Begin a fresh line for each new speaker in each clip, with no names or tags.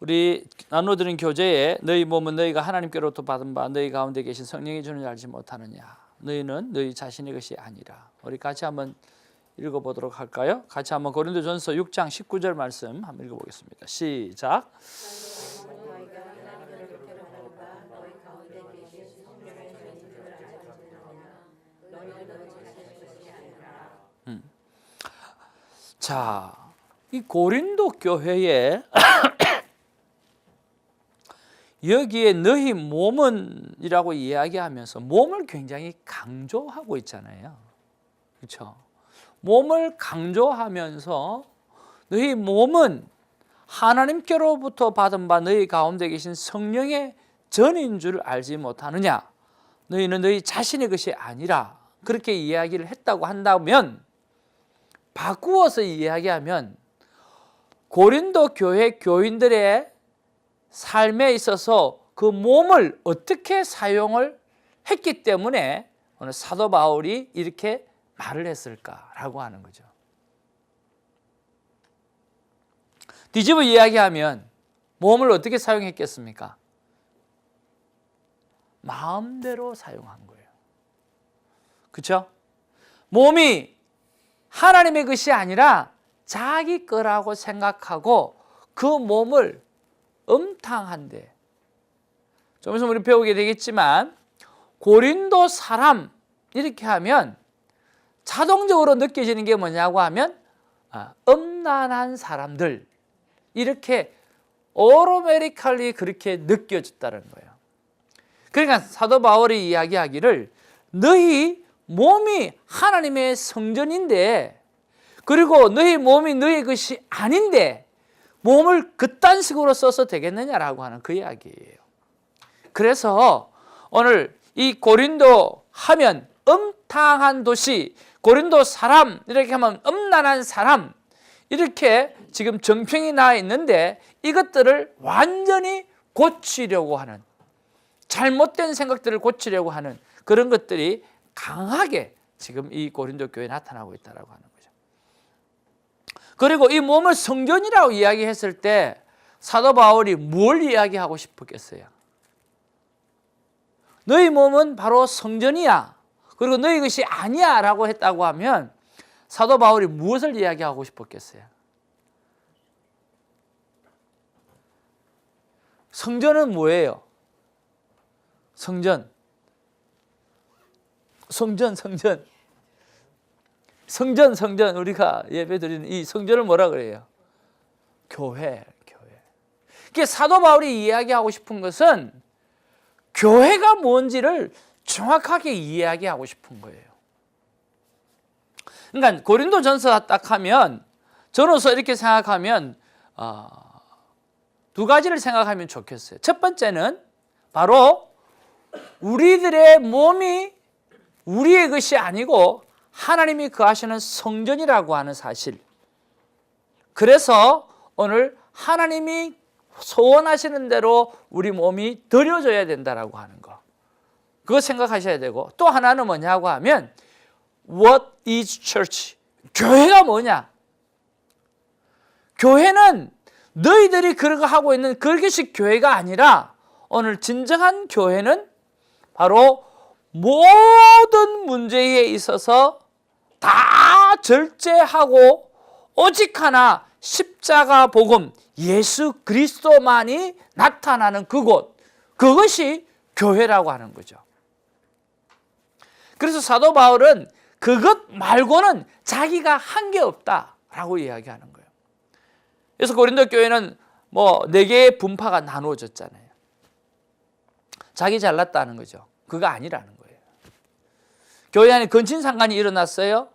우리 나눠드린 교재에 너희 몸은 너희가 하나님께로부터 받은 바 너희 가운데 계신 성령이 주는 줄 알지 못하느냐. 너희는 너희 자신의 것이 아니라. 우리 같이 한번 읽어보도록 할까요? 같이 한번 고린도전서 6장 19절 말씀 한번 읽어보겠습니다. 시작. 자, 이 고린도 교회에 여기에 너희 몸은이라고 이야기하면서 몸을 굉장히 강조하고 있잖아요. 그렇죠? 몸을 강조하면서 너희 몸은 하나님께로부터 받은 바 너희 가운데 계신 성령의 전인 줄 알지 못하느냐. 너희는 너희 자신의 것이 아니라 그렇게 이야기를 했다고 한다면, 바꾸어서 이야기하면 고린도 교회 교인들의 삶에 있어서 그 몸을 어떻게 사용을 했기 때문에 오늘 사도 바울이 이렇게 말을 했을까라고 하는 거죠. 뒤집어 이야기하면 몸을 어떻게 사용했겠습니까? 마음대로 사용한 거예요. 그렇죠? 몸이 하나님의 것이 아니라 자기 거라고 생각하고 그 몸을 음탕한데, 좀 있으면 우리 배우게 되겠지만 고린도 사람 이렇게 하면 자동적으로 느껴지는 게 뭐냐고 하면 음란한 사람들, 이렇게 오토매티컬리 그렇게 느껴졌다는 거예요. 그러니까 사도 바울이 이야기하기를 너희 몸이 하나님의 성전인데, 그리고 너희 몸이 너희 것이 아닌데 몸을 그딴 식으로 써서 되겠느냐라고 하는 그 이야기예요. 그래서 오늘 이 고린도 하면 음탕한 도시, 고린도 사람 이렇게 하면 음란한 사람, 이렇게 지금 정평이 나와 있는데 이것들을 완전히 고치려고 하는, 잘못된 생각들을 고치려고 하는 그런 것들이 강하게 지금 이 고린도 교회에 나타나고 있다고 하는 거죠. 그리고 이 몸을 성전이라고 이야기했을 때 사도 바울이 뭘 이야기하고 싶었겠어요? 너희 몸은 바로 성전이야, 그리고 너희 것이 아니야 라고 했다고 하면 사도 바울이 무엇을 이야기하고 싶었겠어요? 성전은 뭐예요? 성전 우리가 예배드리는 이 성전을 뭐라 그래요? 교회. 그러니까 사도 바울이 이야기하고 싶은 것은 교회가 뭔지를 정확하게 이야기하고 싶은 거예요. 그러니까 고린도전서 딱 하면, 저로서 이렇게 생각하면 두 가지를 생각하면 좋겠어요. 첫 번째는 바로 우리들의 몸이 우리의 것이 아니고 하나님이 거하시는 성전이라고 하는 사실. 그래서 오늘 하나님이 소원하시는 대로 우리 몸이 드려져야 된다라고 하는 거, 그거 생각하셔야 되고, 또 하나는 뭐냐고 하면 What is church? 교회가 뭐냐? 교회는 너희들이 그렇게 하고 있는 그것이 교회가 아니라, 오늘 진정한 교회는 바로 모든 문제에 있어서 다 절제하고 오직 하나 십자가 복음 예수 그리스도만이 나타나는 그곳, 그것이 교회라고 하는 거죠. 그래서 사도 바울은 그것 말고는 자기가 한 게 없다라고 이야기하는 거예요. 그래서 고린도 교회는 뭐 4개의 분파가 나누어졌잖아요. 자기 잘났다는 거죠. 그거 아니라는 거예요. 교회 안에 근친상간이 일어났어요.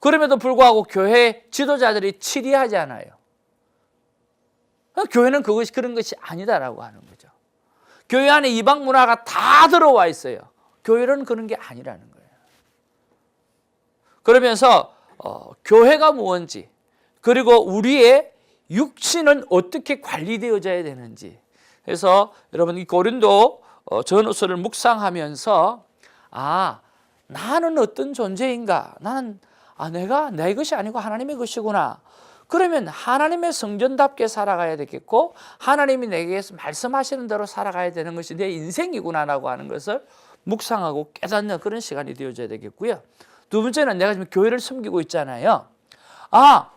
그럼에도 불구하고 교회 지도자들이 치리하지 않아요. 교회는 그런 것이 아니다라고 하는 거죠. 교회 안에 이방 문화가 다 들어와 있어요. 교회는 그런 게 아니라는 거예요. 그러면서 교회가 무엇인지, 그리고 우리의 육신은 어떻게 관리되어져야 되는지, 그래서 여러분 이 고린도 전후서를 묵상하면서 나는 어떤 존재인가, 나는 내가 내 것이 아니고 하나님의 것이구나, 그러면 하나님의 성전답게 살아가야 되겠고 하나님이 내게서 말씀하시는 대로 살아가야 되는 것이 내 인생이구나라고 하는 것을 묵상하고 깨닫는 그런 시간이 되어져야 되겠고요. 두 번째는 내가 지금 교회를 섬기고 있잖아요.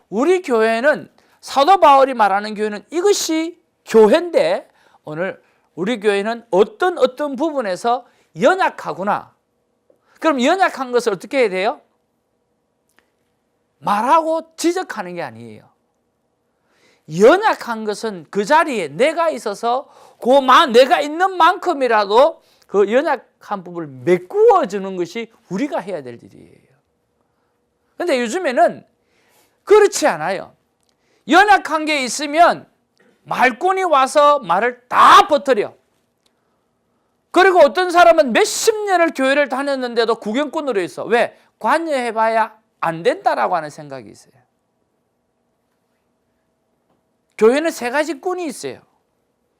우리 교회는 사도 바울이 말하는 교회는 이것이 교회인데 오늘 우리 교회는 어떤 부분에서 연약하구나. 그럼 연약한 것을 어떻게 해야 돼요? 말하고 지적하는 게 아니에요. 연약한 것은 그 자리에 내가 있어서 내가 있는 만큼이라도 그 연약한 부분을 메꾸어 주는 것이 우리가 해야 될 일이에요. 그런데 요즘에는 그렇지 않아요. 연약한 게 있으면 말꾼이 와서 말을 다 퍼뜨려. 그리고 어떤 사람은 몇십 년을 교회를 다녔는데도 구경꾼으로 있어. 왜? 관여해봐야 안 된다라고 하는 생각이 있어요. 교회는 세 가지 꾼이 있어요.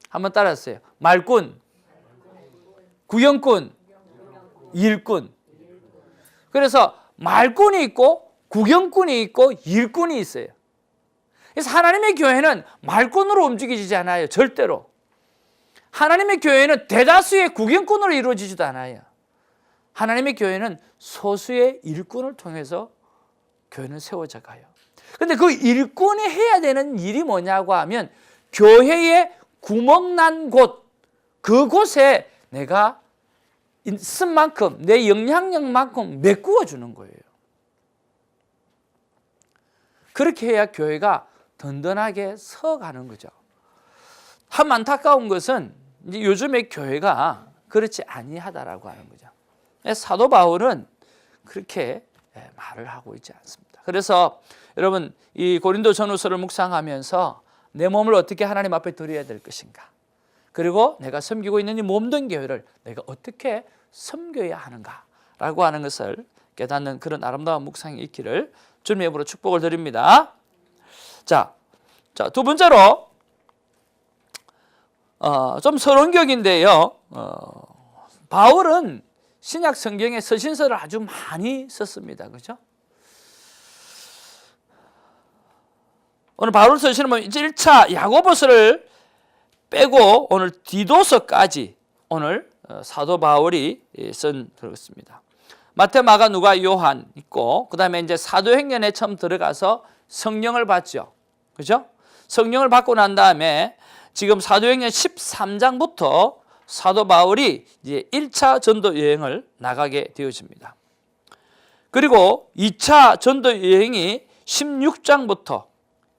한번 따라하세요. 말꾼, 구경꾼, 일꾼. 그래서 말꾼이 있고 구경꾼이 있고 일꾼이 있어요. 그래서 하나님의 교회는 말꾼으로 움직이지 않아요. 절대로. 하나님의 교회는 대다수의 구경꾼으로 이루어지지도 않아요. 하나님의 교회는 소수의 일꾼을 통해서 교회는 세워져 가요. 그런데 그 일꾼이 해야 되는 일이 뭐냐고 하면 교회에 구멍난 곳, 그곳에 내가 있은 만큼 내 영향력만큼 메꾸어 주는 거예요. 그렇게 해야 교회가 든든하게 서가는 거죠. 참 안타까운 것은 이제 요즘의 교회가 그렇지 아니하다라고 하는 거죠. 사도 바울은 그렇게 말을 하고 있지 않습니다. 그래서 여러분 이 고린도 전후서를 묵상하면서 내 몸을 어떻게 하나님 앞에 드려야 될 것인가, 그리고 내가 섬기고 있는 이 몸된 교회를 내가 어떻게 섬겨야 하는가라고 하는 것을 깨닫는 그런 아름다운 묵상이 있기를 주님의 이름으로 축복을 드립니다. 자, 두 번째로 좀 서론격인데요. 바울은 신약 성경에 서신서를 아주 많이 썼습니다. 그렇죠? 오늘 바울 서신은 1차 야고보서를 빼고 오늘 디도서까지 오늘 사도 바울이 쓴 그렇습니다. 마태, 마가, 누가, 요한 있고 그다음에 이제 사도행전에 처음 들어가서 성령을 받죠. 그렇죠? 성령을 받고 난 다음에 지금 사도행전 13장부터 사도 바울이 이제 1차 전도 여행을 나가게 되어집니다. 그리고 2차 전도 여행이 16장부터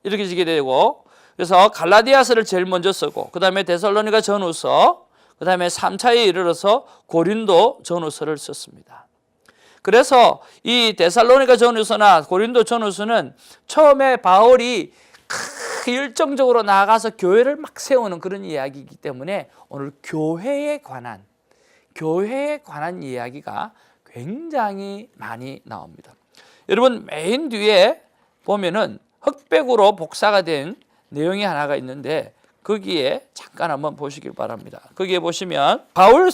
이렇게 지게 되고, 그래서 갈라디아서를 제일 먼저 쓰고 그다음에 데살로니가 전후서, 그다음에 3차에 이르러서 고린도 전후서를 썼습니다. 그래서 이 데살로니가 전후서나 고린도 전후서는 처음에 바울이 열정적으로 나아가서 교회를 막 세우는 그런 이야기이기 때문에 오늘 교회에 관한 이야기가 굉장히 많이 나옵니다. 여러분 맨 뒤에 보면은 흑백으로 복사가 된 내용이 하나가 있는데 거기에 잠깐 한번 보시길 바랍니다. 거기에 보시면 바울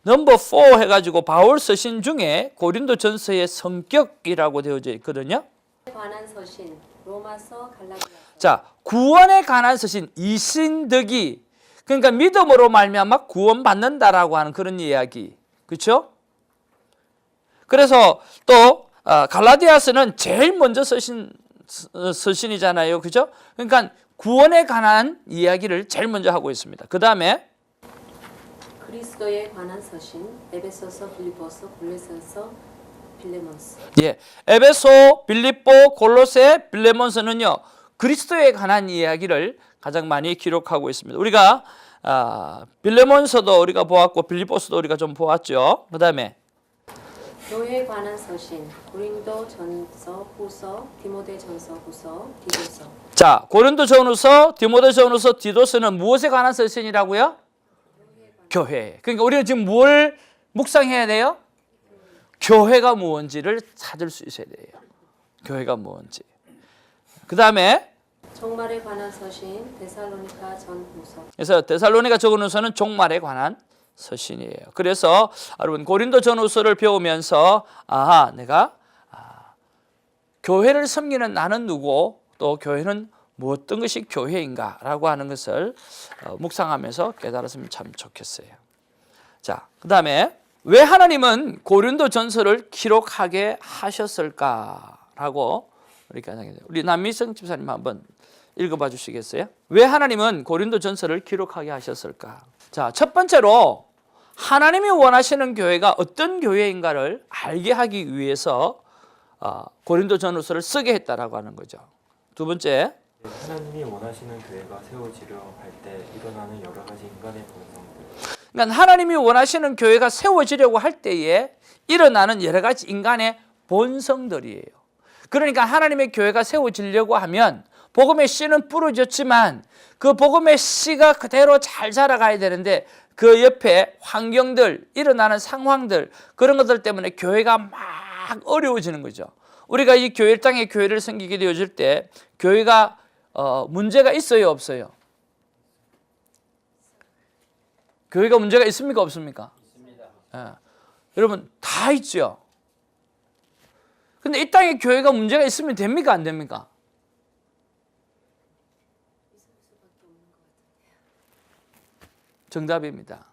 넘버 4 해가지고 바울 서신 중에 고린도 전서의 성격이라고 되어져 있거든요.
관한 서신, 로마서, 갈라디아서.
자, 구원에 관한 서신, 이신덕이, 그러니까 믿음으로 말미암아 구원받는다라고 하는 그런 이야기, 그렇죠? 그래서 또 갈라디아서는 제일 먼저 쓰신 서신이잖아요, 그렇죠? 그러니까 구원에 관한 이야기를 제일 먼저 하고 있습니다. 그 다음에
그리스도에 관한 서신, 에베소서, 빌립보서, 골로새서, 빌레몬서.
예, 에베소, 빌립보, 골로새, 빌레몬서는요 그리스도에 관한 이야기를 가장 많이 기록하고 있습니다. 우리가 빌레몬서도 우리가 보았고 빌립보서도 우리가 좀 보았죠. 그 다음에
교회에 관한 서신, 고린도 전서, 후서, 디모데 전서, 후서, 디도서.
자, 고린도 전후서, 디모데 전후서, 디도서는 무엇에 관한 서신이라고요? 교회. 그러니까 우리는 지금 뭘 묵상해야 돼요? 교회가 무엇인지를 찾을 수 있어야 돼요. 교회가 무엇인지. 그 다음에
종말에 관한 서신, 데살로니가 전후서.
그래서 데살로니가 전후서는 종말에 관한 서신이에요. 그래서 여러분 고린도 전후서를 배우면서 내가 교회를 섬기는 나는 누구, 또 교회는 뭐 어떤 것이 교회인가라고 하는 것을 묵상하면서 깨달았으면 참 좋겠어요. 자, 그 다음에 왜 하나님은 고린도전서를 기록하게 하셨을까라고 우리 남미성 집사님 한번 읽어봐 주시겠어요? 왜 하나님은 고린도전서를 기록하게 하셨을까? 자, 첫 번째로 하나님이 원하시는 교회가 어떤 교회인가를 알게 하기 위해서 고린도전서를 쓰게 했다라고 하는 거죠. 두 번째,
하나님이 원하시는 교회가 세워지려 할 때 일어나는 여러 가지 인간의 본성들.
그러니까 하나님이 원하시는 교회가 세워지려고 할 때에 일어나는 여러 가지 인간의 본성들이에요. 그러니까 하나님의 교회가 세워지려고 하면 복음의 씨는 뿌려졌지만 그 복음의 씨가 그대로 잘 자라가야 되는데 그 옆에 환경들, 일어나는 상황들, 그런 것들 때문에 교회가 막 어려워지는 거죠. 우리가 이 교회 땅에 교회를 섬기게 되어질 때 교회가 문제가 있어요, 없어요? 교회가 문제가 있습니까, 없습니까? 있습니다. 여러분 다 있죠. 근데 이 땅에 교회가 문제가 있으면 됩니까, 안 됩니까? 정답입니다.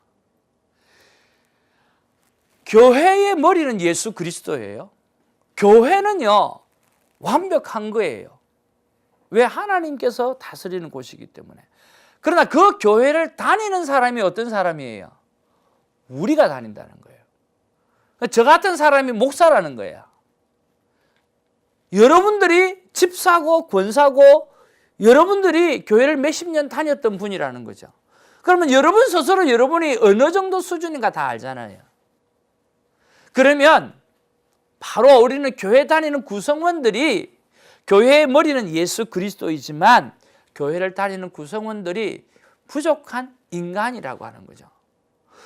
교회의 머리는 예수 그리스도예요. 교회는요, 완벽한 거예요. 왜? 하나님께서 다스리는 곳이기 때문에. 그러나 그 교회를 다니는 사람이 어떤 사람이에요? 우리가 다닌다는 거예요. 저 같은 사람이 목사라는 거예요. 여러분들이 집사고 권사고 여러분들이 교회를 몇십 년 다녔던 분이라는 거죠. 그러면 여러분 스스로 여러분이 어느 정도 수준인가 다 알잖아요. 그러면 바로 우리는 교회 다니는 구성원들이, 교회의 머리는 예수 그리스도이지만 교회를 다니는 구성원들이 부족한 인간이라고 하는 거죠.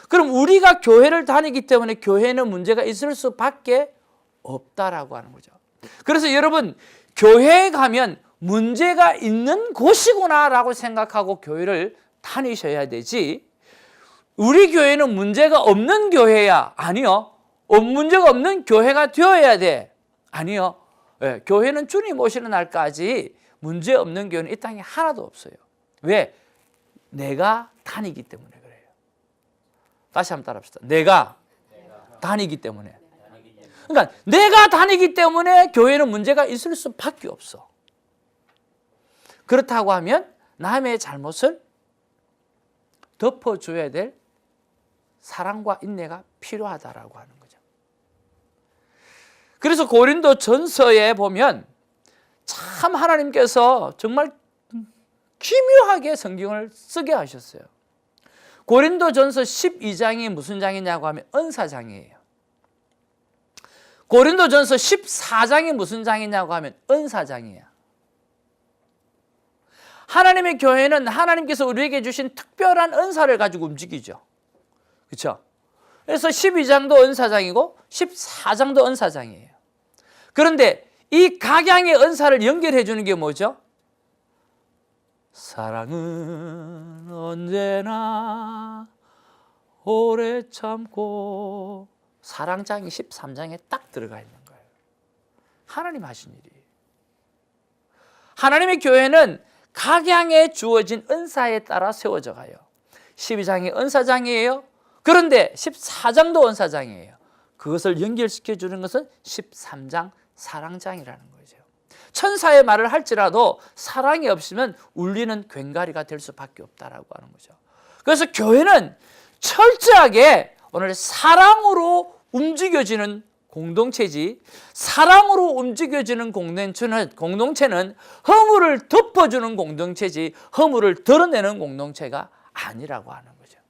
그럼 우리가 교회를 다니기 때문에 교회에는 문제가 있을 수밖에 없다라고 하는 거죠. 그래서 여러분, 교회에 가면 문제가 있는 곳이구나라고 생각하고 교회를 다니셔야 되지, 우리 교회는 문제가 없는 교회야. 아니요. 문제가 없는 교회가 되어야 돼. 아니요. 네, 교회는 주님 오시는 날까지 문제 없는 교회는 이 땅에 하나도 없어요. 왜? 내가 다니기 때문에 그래요. 다시 한번 따라합시다. 내가 다니기 때문에. 그러니까 내가 다니기 때문에 교회는 문제가 있을 수밖에 없어. 그렇다고 하면 남의 잘못을 덮어줘야 될 사랑과 인내가 필요하다라고 하는 거죠. 그래서 고린도 전서에 보면 참 하나님께서 정말 기묘하게 성경을 쓰게 하셨어요. 고린도 전서 12장이 무슨 장이냐고 하면 은사장이에요. 고린도 전서 14장이 무슨 장이냐고 하면 은사장이에요. 하나님의 교회는 하나님께서 우리에게 주신 특별한 은사를 가지고 움직이죠. 그렇죠? 그래서 12장도 은사장이고 14장도 은사장이에요. 그런데 이 각양의 은사를 연결해 주는 게 뭐죠? 사랑은 언제나 오래 참고, 사랑장이 13장에 딱 들어가 있는 거예요. 하나님 하신 일이에요. 하나님의 교회는 각양에 주어진 은사에 따라 세워져 가요. 12장이 은사장이에요. 그런데 14장도 은사장이에요. 그것을 연결시켜 주는 것은 13장 사랑장이라는 거죠. 천사의 말을 할지라도 사랑이 없으면 울리는 괭가리가 될 수밖에 없다라고 하는 거죠. 그래서 교회는 철저하게 오늘 사랑으로 움직여지는 공동체지, 사랑으로 움직여지는 공동체는 허물을 덮어주는 공동체지 허물을 드러내는 공동체가 아니라고 하는 거죠.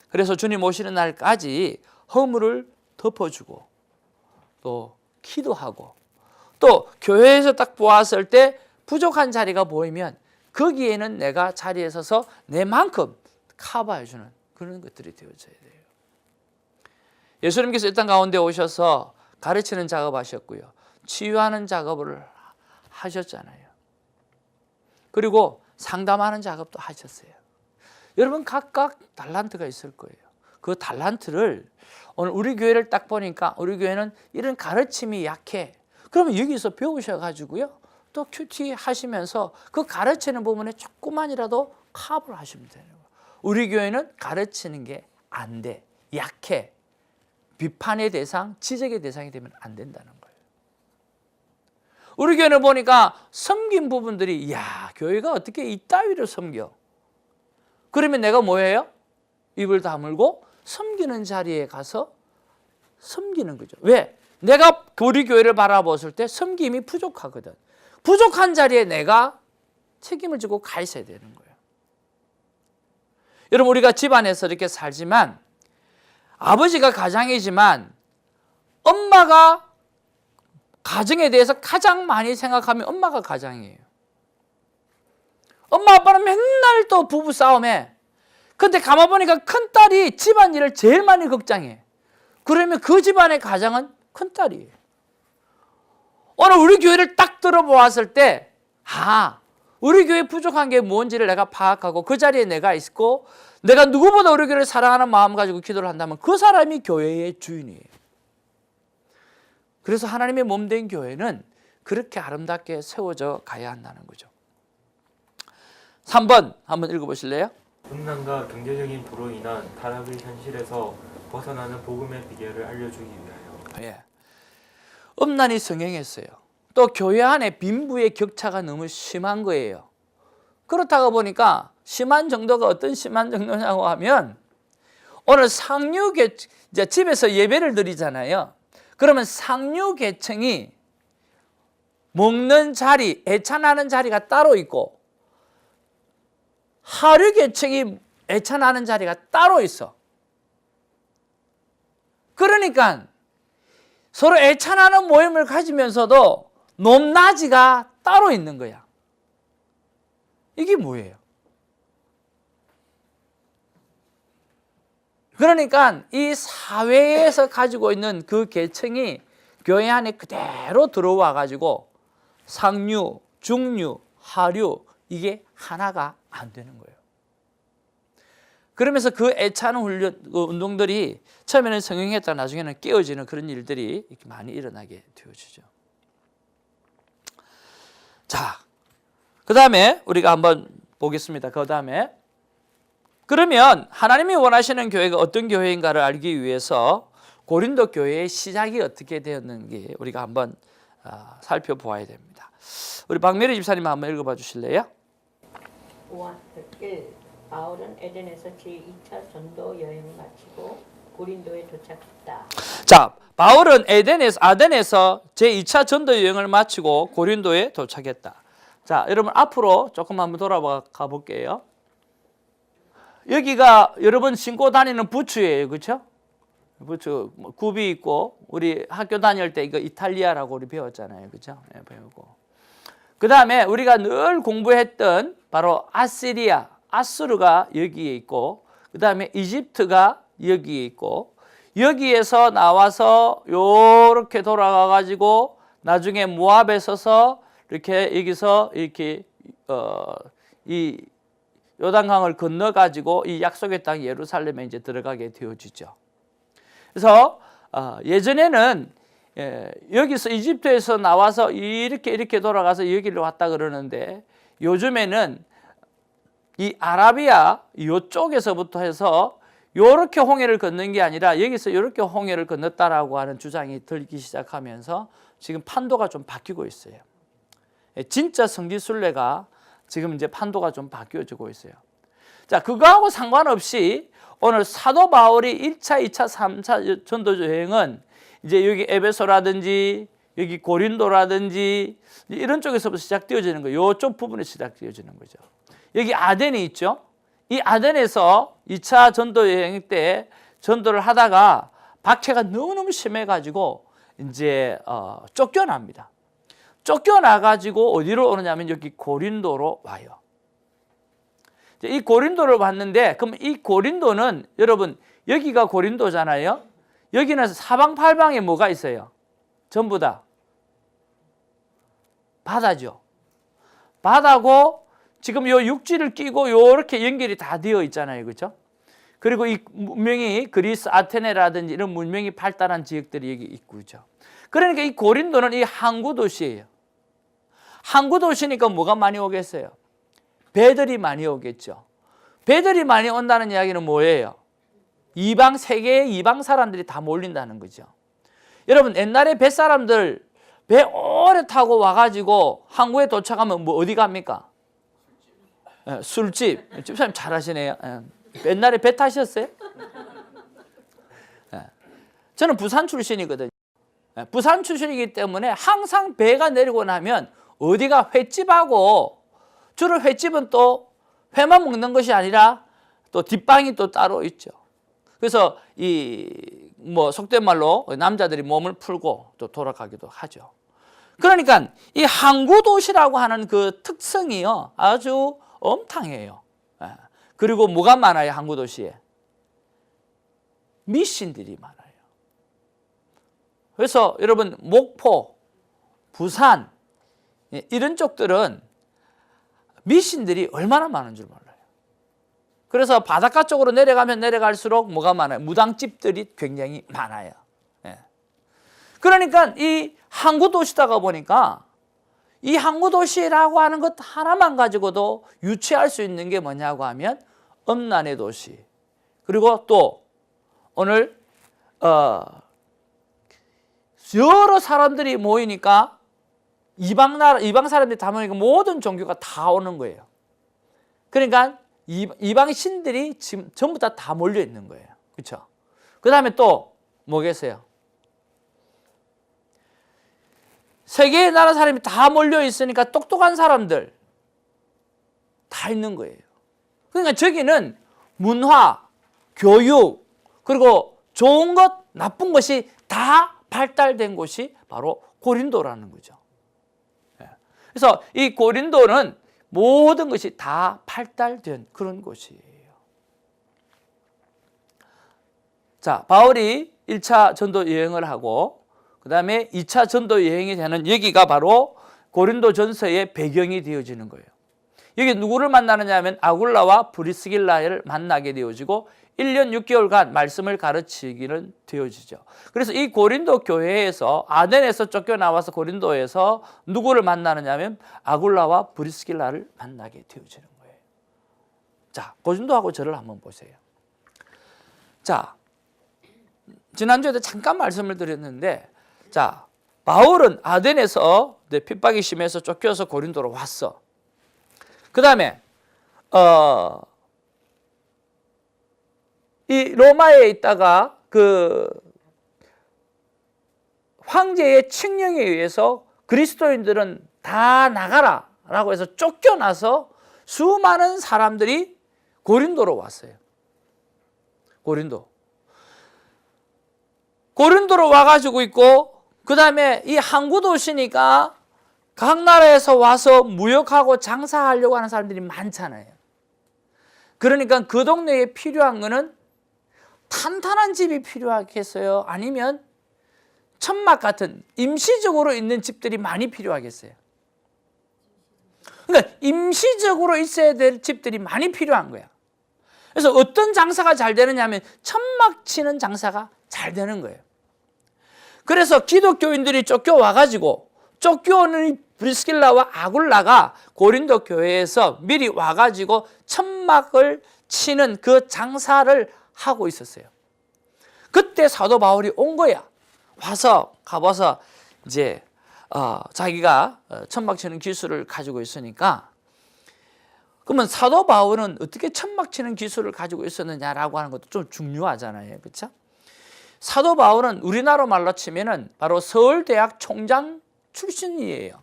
그래서 주님 오시는 날까지 허물을 덮어주고 또 기도하고, 또 교회에서 딱 보았을 때 부족한 자리가 보이면 거기에는 내가 자리에 서서 내만큼 커버해주는 그런 것들이 되어져야 돼요. 예수님께서 이 땅 가운데 오셔서 가르치는 작업하셨고요, 치유하는 작업을 하셨잖아요. 그리고 상담하는 작업도 하셨어요. 여러분 각각 달란트가 있을 거예요. 그 달란트를 오늘 우리 교회를 딱 보니까 우리 교회는 이런 가르침이 약해. 그러면 여기서 배우셔가지고요, 또 큐티 하시면서 그 가르치는 부분에 조금만이라도 카업을 하시면 되는 거예요. 우리 교회는 가르치는 게 안 돼. 약해. 비판의 대상, 지적의 대상이 되면 안 된다는 거예요. 우리 교회는 보니까 섬긴 부분들이 야, 교회가 어떻게 이따위를 섬겨? 그러면 내가 뭐예요? 입을 다물고 섬기는 자리에 가서 섬기는 거죠. 왜? 내가 우리 교회를 바라봤을 때 섬김이 부족하거든. 부족한 자리에 내가 책임을 지고 가 있어야 되는 거예요. 여러분, 우리가 집안에서 이렇게 살지만 아버지가 가장이지만 엄마가 가정에 대해서 가장 많이 생각하면 엄마가 가장이에요. 엄마 아빠는 맨날 또 부부 싸움해. 근데 가만 보니까 큰딸이 집안일을 제일 많이 걱정해. 그러면 그 집안의 가장은 큰딸이에요. 오늘 우리 교회를 딱 들어보았을 때 우리 교회 부족한 게 뭔지를 내가 파악하고 그 자리에 내가 있고 내가 누구보다 우리 교회를 사랑하는 마음 가지고 기도를 한다면 그 사람이 교회의 주인이에요. 그래서 하나님의 몸된 교회는 그렇게 아름답게 세워져 가야 한다는 거죠. 3번 한번 읽어보실래요?
음란과 경제적인 부로 인한 타락의 현실에서 벗어나는 복음의 비결을 알려주기 위하여.
예. 음란이 성행했어요. 또 교회 안에 빈부의 격차가 너무 심한 거예요. 그렇다고 보니까 심한 정도가 어떤 심한 정도냐고 하면 오늘 상류계 이제 집에서 예배를 드리잖아요. 그러면 상류계층이 먹는 자리, 애찬하는 자리가 따로 있고 하류계층이 애찬하는 자리가 따로 있어. 그러니까 서로 애찬하는 모임을 가지면서도 높낮이가 따로 있는 거야. 이게 뭐예요? 그러니까 이 사회에서 가지고 있는 그 계층이 교회 안에 그대로 들어와 가지고 상류, 중류, 하류 이게 하나가 안 되는 거예요. 그러면서 그 애찬 운동들이 처음에는 성행했다 나중에는 깨어지는 그런 일들이 이렇게 많이 일어나게 되어지죠. 자, 그 다음에 우리가 한번 보겠습니다. 그 다음에 그러면 하나님이 원하시는 교회가 어떤 교회인가를 알기 위해서 고린도 교회의 시작이 어떻게 되었는지 우리가 한번 살펴보아야 됩니다. 우리 박미래 집사님 한번 읽어봐 주실래요?
1. 바울은 에덴에서 제2차 전도 여행을 마치고 고린도에 도착했다.
자, 바울은 아덴에서 제2차 전도 여행을 마치고 고린도에 도착했다. 자, 여러분 앞으로 조금 한번 돌아가 볼게요. 여기가 여러분 신고 다니는 부츠예요, 그렇죠? 부츠 굽이 있고 우리 학교 다닐 때 이거 이탈리아라고 우리 배웠잖아요, 그렇죠? 네, 배우고. 그 다음에 우리가 늘 공부했던 바로 아수르가 여기에 있고, 그 다음에 이집트가 여기에 있고, 여기에서 나와서 요렇게 돌아가 가지고 나중에 모압에 서서 이렇게 여기서 이렇게 이 요단강을 건너 가지고 이 약속의 땅 예루살렘에 이제 들어가게 되어지죠. 그래서 예전에는 여기서 이집트에서 나와서 이렇게 돌아가서 여기로 왔다 그러는데 요즘에는 이 아라비아 이쪽에서부터 해서 이렇게 홍해를 건넌 게 아니라 여기서 이렇게 홍해를 건넜다라고 하는 주장이 들기 시작하면서 지금 판도가 좀 바뀌고 있어요. 진짜 성지순례가 지금 이제 판도가 좀 바뀌어지고 있어요. 자, 그거하고 상관없이 오늘 사도 바울이 1차, 2차, 3차 전도 여행은 이제 여기 에베소라든지 여기 고린도라든지 이런 쪽에서부터 시작되어지는 거예요. 이쪽 부분에 시작되어지는 거죠. 여기 아덴이 있죠. 이 아덴에서 2차 전도 여행 때 전도를 하다가 박해가 너무너무 심해가지고 이제 쫓겨납니다. 쫓겨나가지고 어디로 오느냐면 여기 고린도로 와요. 이 고린도를 왔는데 그럼 이 고린도는 여러분 여기가 고린도잖아요. 여기는 사방팔방에 뭐가 있어요? 전부 다 바다죠. 바다고 지금 요 육지를 끼고 요렇게 연결이 다 되어 있잖아요. 그렇죠? 그리고 이 문명이 그리스 아테네라든지 이런 문명이 발달한 지역들이 여기 있고 그렇죠. 그러니까 이 고린도는 이 항구 도시예요. 항구 도시니까 뭐가 많이 오겠어요? 배들이 많이 오겠죠. 배들이 많이 온다는 이야기는 뭐예요? 세계의 이방 사람들이 다 몰린다는 거죠. 여러분, 옛날에 뱃사람들 배 오래 타고 와가지고 항구에 도착하면 뭐 어디 갑니까? 술집. 집사님 잘하시네요. 옛날에 배 타셨어요? 저는 부산 출신이거든요. 부산 출신이기 때문에 항상 배가 내리고 나면 어디가 횟집하고, 주로 횟집은 또 회만 먹는 것이 아니라 또 뒷방이 또 따로 있죠. 그래서 속된 말로 남자들이 몸을 풀고 또 돌아가기도 하죠. 그러니까 이 항구 도시라고 하는 그 특성이요, 아주 엄탕해요. 그리고 뭐가 많아요? 항구 도시에 미신들이 많아요. 그래서 여러분, 목포, 부산 이런 쪽들은 미신들이 얼마나 많은 줄 몰라요. 그래서 바닷가 쪽으로 내려가면 내려갈수록 뭐가 많아요? 무당집들이 굉장히 많아요. 그러니까 이 항구 도시다가 보니까 이 항구 도시라고 하는 것 하나만 가지고도 유추할 수 있는 게 뭐냐고 하면 음란의 도시. 그리고 또 오늘 여러 사람들이 모이니까 이방 사람들이 다 모이니까 모든 종교가 다 오는 거예요. 그러니까 이방 신들이 지금 전부 다 몰려 있는 거예요. 그렇죠? 그 다음에 또 뭐겠어요? 세계의 나라 사람이 다 몰려 있으니까 똑똑한 사람들 다 있는 거예요. 그러니까 저기는 문화, 교육, 그리고 좋은 것, 나쁜 것이 다 발달된 곳이 바로 고린도라는 거죠. 그래서 이 고린도는 모든 것이 다 발달된 그런 곳이에요. 자, 바울이 1차 전도 여행을 하고 그 다음에 2차 전도 여행이 되는 여기가 바로 고린도 전서의 배경이 되어지는 거예요. 여기 누구를 만나느냐 하면 아굴라와 브리스길라를 만나게 되어지고 1년 6개월간 말씀을 가르치기는 되어지죠. 그래서 이 고린도 교회에서 아덴에서 쫓겨나와서 고린도에서 누구를 만나느냐 하면 아굴라와 브리스길라를 만나게 되어지는 거예요. 자, 고린도하고 저를 한번 보세요. 자, 지난주에도 잠깐 말씀을 드렸는데, 자, 바울은 아덴에서 핍박이 심해서 쫓겨서 고린도로 왔어. 그 다음에 이 로마에 있다가 그 황제의 칙령에 의해서 그리스도인들은 다 나가라 라고 해서 쫓겨나서 수많은 사람들이 고린도로 왔어요. 고린도로 와가지고 있고, 그 다음에 이 항구 도시니까 각 나라에서 와서 무역하고 장사하려고 하는 사람들이 많잖아요. 그러니까 그 동네에 필요한 거는 탄탄한 집이 필요하겠어요? 아니면 천막 같은 임시적으로 있는 집들이 많이 필요하겠어요? 그러니까 임시적으로 있어야 될 집들이 많이 필요한 거야. 그래서 어떤 장사가 잘 되느냐 하면 천막 치는 장사가 잘 되는 거예요. 그래서 기독교인들이 쫓겨와가지고 쫓겨오는 브리스길라와 아굴라가 고린도 교회에서 미리 와가지고 천막을 치는 그 장사를 하고 있었어요. 그때 사도 바울이 온 거야. 가봐서 이제 자기가 천막 치는 기술을 가지고 있으니까, 그러면 사도 바울은 어떻게 천막 치는 기술을 가지고 있었느냐라고 하는 것도 좀 중요하잖아요. 그렇죠? 사도 바울은 우리나라 말로 치면은 바로 서울대학 총장 출신이에요.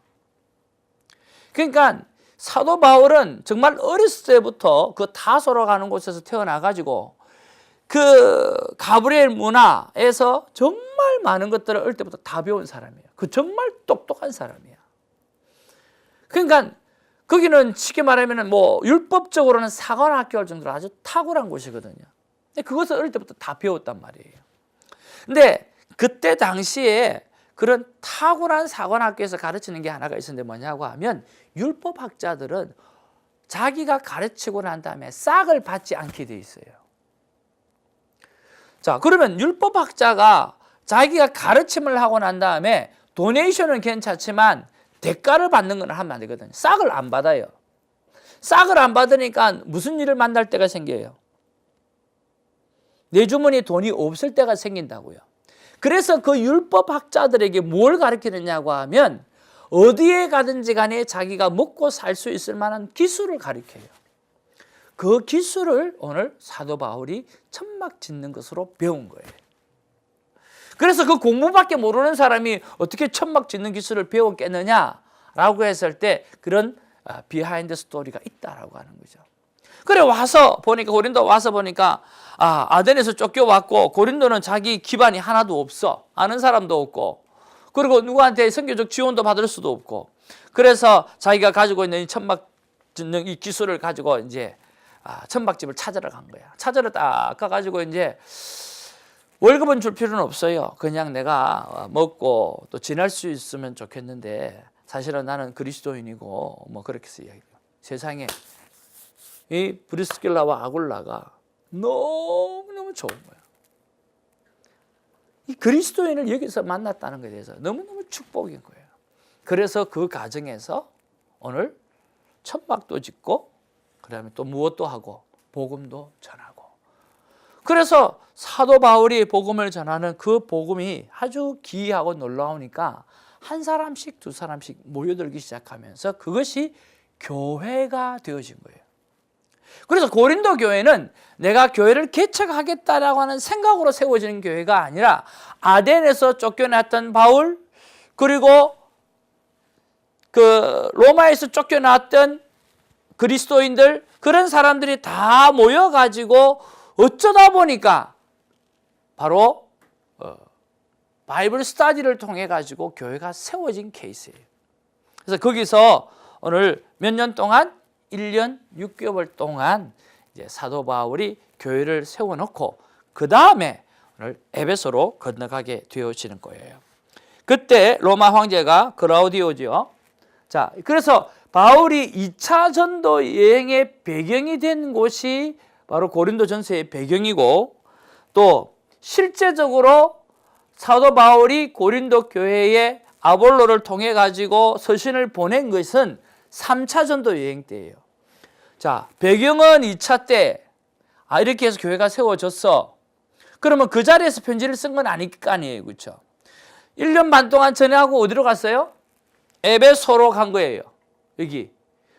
그러니까 사도 바울은 정말 어렸을 때부터 그 타소로 가는 곳에서 태어나가지고 그 가브리엘 문화에서 정말 많은 것들을 어릴 때부터 다 배운 사람이에요. 그 정말 똑똑한 사람이야. 그러니까 거기는 쉽게 말하면 뭐 율법적으로는 사관학교할 정도로 아주 탁월한 곳이거든요. 그것을 어릴 때부터 다 배웠단 말이에요. 근데 그때 당시에 그런 탁월한 사관학교에서 가르치는 게 하나가 있었는데 뭐냐고 하면 율법학자들은 자기가 가르치고 난 다음에 싹을 받지 않게 돼 있어요. 자, 그러면 율법학자가 자기가 가르침을 하고 난 다음에 도네이션은 괜찮지만 대가를 받는 건 하면 안 되거든요. 싹을 안 받아요. 싹을 안 받으니까 무슨 일을 만날 때가 생겨요? 내 주머니에 돈이 없을 때가 생긴다고요. 그래서 그 율법학자들에게 뭘 가르치느냐고 하면 어디에 가든지 간에 자기가 먹고 살 수 있을 만한 기술을 가르쳐요. 그 기술을 오늘 사도 바울이 천막 짓는 것으로 배운 거예요. 그래서 그 공부밖에 모르는 사람이 어떻게 천막 짓는 기술을 배웠겠느냐라고 했을 때 그런 비하인드 스토리가 있다라고 하는 거죠. 그래 와서 보니까 고린도 와서 보니까 아덴에서 쫓겨왔고 고린도는 자기 기반이 하나도 없어. 아는 사람도 없고 그리고 누구한테 선교적 지원도 받을 수도 없고 그래서 자기가 가지고 있는 이 천막 짓는 이 기술을 가지고 이제 천막집을 찾으러 간 거야. 찾으러 딱 가가지고 이제 월급은 줄 필요는 없어요. 그냥 내가 먹고 또 지낼 수 있으면 좋겠는데 사실은 나는 그리스도인이고 뭐 그렇게 해서 이야기해요. 세상에 이 브리스길라와 아굴라가 너무너무 좋은 거예요. 이 그리스도인을 여기서 만났다는 것에 대해서 너무너무 축복인 거예요. 그래서 그 과정에서 오늘 천막도 짓고 그다음에 또 무엇도 하고 복음도 전하고 그래서 사도 바울이 복음을 전하는 그 복음이 아주 기이하고 놀라우니까 한 사람씩 두 사람씩 모여들기 시작하면서 그것이 교회가 되어진 거예요. 그래서 고린도 교회는 내가 교회를 개척하겠다라고 하는 생각으로 세워지는 교회가 아니라 아덴에서 쫓겨났던 바울 그리고 그 로마에서 쫓겨났던 그리스도인들 그런 사람들이 다 모여가지고 어쩌다 보니까 바로 바이블 스터디를 통해 가지고 교회가 세워진 케이스예요. 그래서 거기서 오늘 몇 년 동안 1년 6개월 동안 이제 사도 바울이 교회를 세워놓고 그 다음에 오늘 에베소로 건너가게 되어지는 거예요. 그때 로마 황제가 클라우디오죠. 자, 그래서 바울이 2차 전도 여행의 배경이 된 곳이 바로 고린도 전서의 배경이고 또 실제적으로 사도 바울이 고린도 교회에 아볼로를 통해 가지고 서신을 보낸 것은 3차 전도 여행 때예요. 자, 배경은 2차 때 이렇게 해서 교회가 세워졌어. 그러면 그 자리에서 편지를 쓴 건 아닐 거 아니에요. 그렇죠? 1년 반 동안 전하고 어디로 갔어요? 에베소로 간 거예요. 여기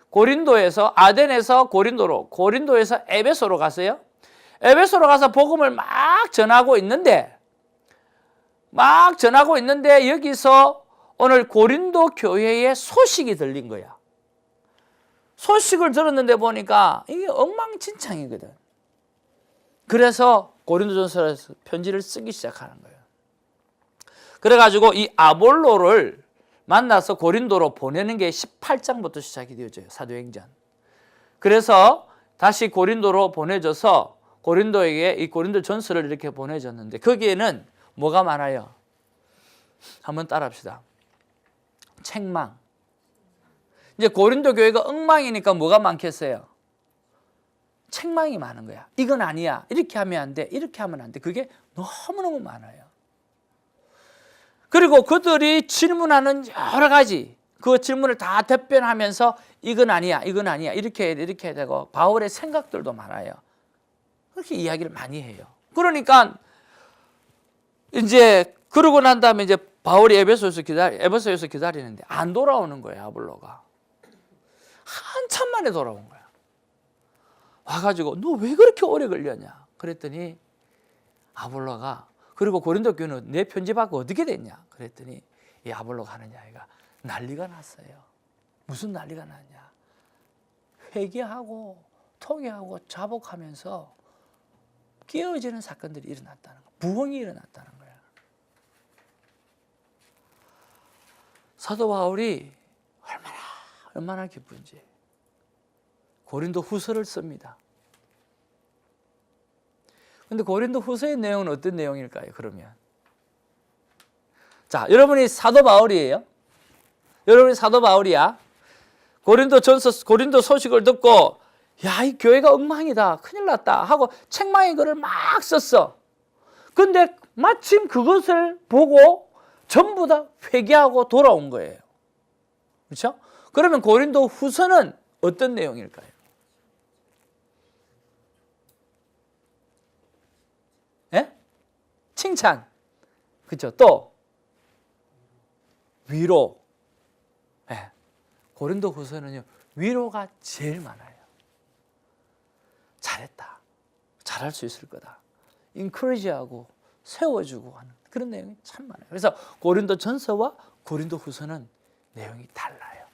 고린도에서 아덴에서 고린도로 고린도에서 에베소로 갔어요. 에베소로 가서 복음을 막 전하고 있는데 여기서 오늘 고린도 교회의 소식이 들린 거야. 소식을 들었는데 보니까 이게 엉망진창이거든. 그래서 고린도전서에서 편지를 쓰기 시작하는 거예요. 그래가지고 이 아볼로를 만나서 고린도로 보내는 게 18장부터 시작이 되어져요. 사도행전. 그래서 다시 고린도로 보내져서 고린도에게 이 고린도 전서를 이렇게 보내줬는데 거기에는 뭐가 많아요? 한번 따라합시다. 책망. 이제 고린도 교회가 엉망이니까 뭐가 많겠어요? 책망이 많은 거야. 이건 아니야. 이렇게 하면 안 돼. 이렇게 하면 안 돼. 그게 너무너무 많아요. 그리고 그들이 질문하는 여러 가지 그 질문을 다 답변하면서 이건 아니야. 이건 아니야. 이렇게 해야 돼. 이렇게 해야 되고 바울의 생각들도 많아요. 그렇게 이야기를 많이 해요. 그러니까 이제 그러고 난 다음에 이제 바울이 에베소에서 기다리는데 안 돌아오는 거예요. 아볼로가. 한참 만에 돌아온 거야. 와가지고 너 왜 그렇게 오래 걸렸냐? 그랬더니 아볼로가 그리고 고린도 교회는 내 편지 받고 어떻게 됐냐? 그랬더니 이 아볼로가 하는 이야기가 난리가 났어요. 무슨 난리가 났냐? 회개하고 통회하고 자복하면서 깨어지는 사건들이 일어났다는 거야. 부흥이 일어났다는 거야. 사도 바울이 얼마나 기쁜지 고린도 후서를 씁니다. 근데 고린도 후서의 내용은 어떤 내용일까요? 그러면 자, 여러분이 사도 바울이에요. 여러분이 사도 바울이야. 고린도 소식을 듣고 야, 이 교회가 엉망이다. 큰일 났다 하고 책망의 글을 막 썼어. 근데 마침 그것을 보고 전부 다 회개하고 돌아온 거예요. 그렇죠? 그러면 고린도 후서는 어떤 내용일까요? 예? 칭찬. 그렇죠? 또 위로. 예. 고린도 후서는요, 위로가 제일 많아요. 잘했다. 잘할 수 있을 거다. 인커리지하고 세워주고 하는 그런 내용이 참 많아요. 그래서 고린도 전서와 고린도 후서는 내용이 달라요.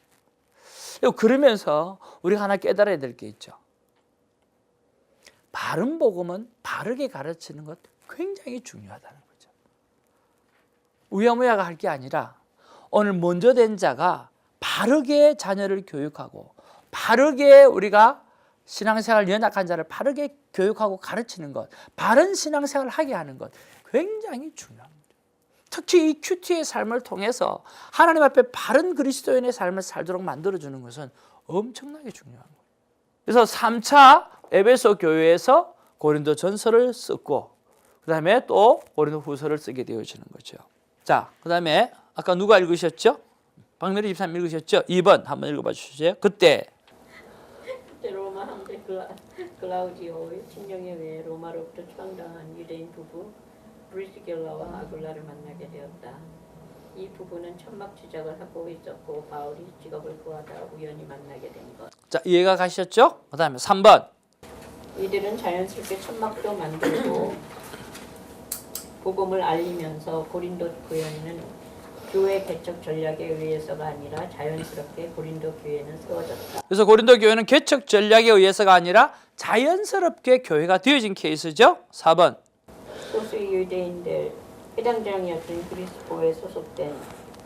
그러면서 우리가 하나 깨달아야 될 게 있죠. 바른 복음은 바르게 가르치는 것 굉장히 중요하다는 거죠. 우야무야가 할 게 아니라 오늘 먼저 된 자가 바르게 자녀를 교육하고 바르게 우리가 신앙생활 연약한 자를 바르게 교육하고 가르치는 것, 바른 신앙생활을 하게 하는 것 굉장히 중요합니다. 특히 이 큐티의 삶을 통해서 하나님 앞에 바른 그리스도인의 삶을 살도록 만들어주는 것은 엄청나게 중요한 거예요. 그래서 3차 에베소 교회에서 고린도 전서를 썼고 그 다음에 또 고린도 후서를 쓰게 되어지는 거죠. 자, 그 다음에 아까 누가 읽으셨죠? 박내리 집사님 읽으셨죠? 2번 한번 읽어봐 주시죠. 그때
로마 황제 클라우디오의 친정에 의해 로마로부터 추방당한 유대인 부부 브리스길라와 아굴라를 만나게 되었다. 이 부부는 천막 지작을 하고 있었고 바울이 직업을 구하다 우연히 만나게 된 것.
자, 이해가 가셨죠? 그 다음에 3번
이들은 자연스럽게 천막도 만들고 복음을 알리면서 고린도 교회는 교회 개척 전략에 의해서가 아니라 자연스럽게 고린도 교회는 세워졌다.
그래서 고린도 교회는 개척 전략에 의해서가 아니라 자연스럽게 교회가 되어진 케이스죠. 4번
소수의 유대인들 회당장이었던 그리스도에 소속된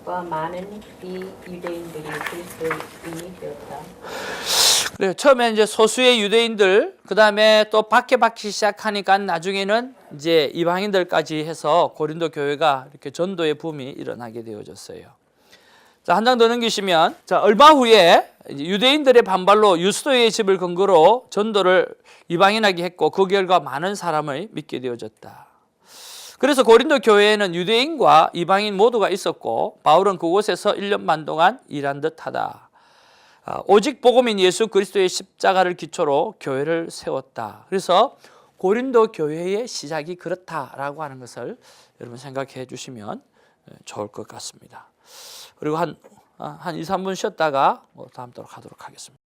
과 많은 비유대인들이 그리스도인이 되었다.
그래요. 처음에 이제 소수의 유대인들, 그 다음에 또 박해받기 시작하니까 나중에는 이제 이방인들까지 해서 고린도 교회가 이렇게 전도의 붐이 일어나게 되어졌어요. 자, 한 장 더 넘기시면, 자, 얼마 후에 유대인들의 반발로 유스도의 집을 근거로 전도를 이방인하게 했고 그 결과 많은 사람을 믿게 되어졌다. 그래서 고린도 교회에는 유대인과 이방인 모두가 있었고 바울은 그곳에서 1년 반 동안 일한 듯하다. 오직 복음인 예수 그리스도의 십자가를 기초로 교회를 세웠다. 그래서 고린도 교회의 시작이 그렇다라고 하는 것을 여러분 생각해 주시면 좋을 것 같습니다. 그리고 한 2, 3분 쉬었다가 다음 도록 하도록 하겠습니다.